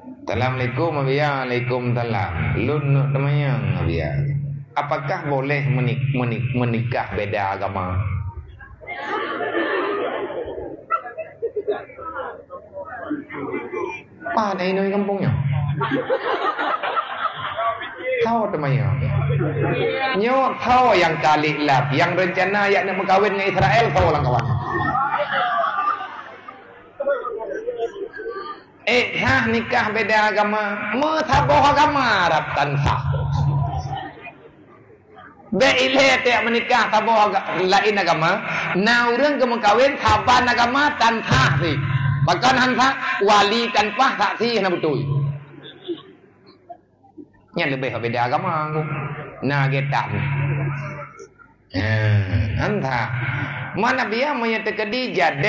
Assalamualaikum abia, Waalaikumsalam. Lun namanya abia. Apakah boleh menikah beda agama? Apa ada ini kampungnya? Tahu namanya? Nyo tahu yang kali lap, yang rencana yang nak berkahwin dengan Israel tahu lah kawan. Nikah beda agama, taboh agama ratan sah. Beile tiap menikah taboh lain agama, nah orang kemengkawin taban agama tantah sih. Bahkan hantar wali tanpa saksi na betul. Nya lebih beda agama aku. Nah getan. Hantar. Mana biar menyatakan jadi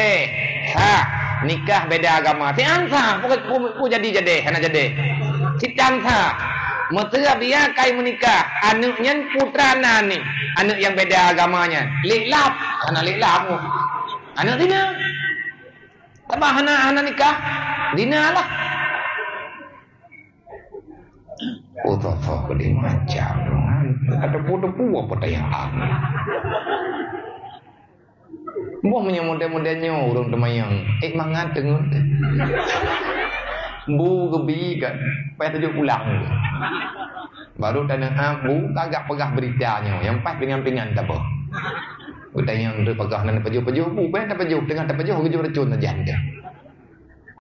nikah beda agama. Si ansa ku jadi hana jadi. Si ansa Mata biar kai menikah anaknya putra nani anak yang beda agamanya liklap anak liklap anak dina tambah anak nikah dina lah foto di macam ada foto apa tayang buah model-modelnya orang temayang mangat dengar bu gebi kan payah tujuh pulang baru tanah bu kagak pegah beritanya yang pas pingan-pingan tak apa kita yang tu pegah dan pejuh-pejuh bu payah tak pejuh dengan tak pejuh kejuh racun aja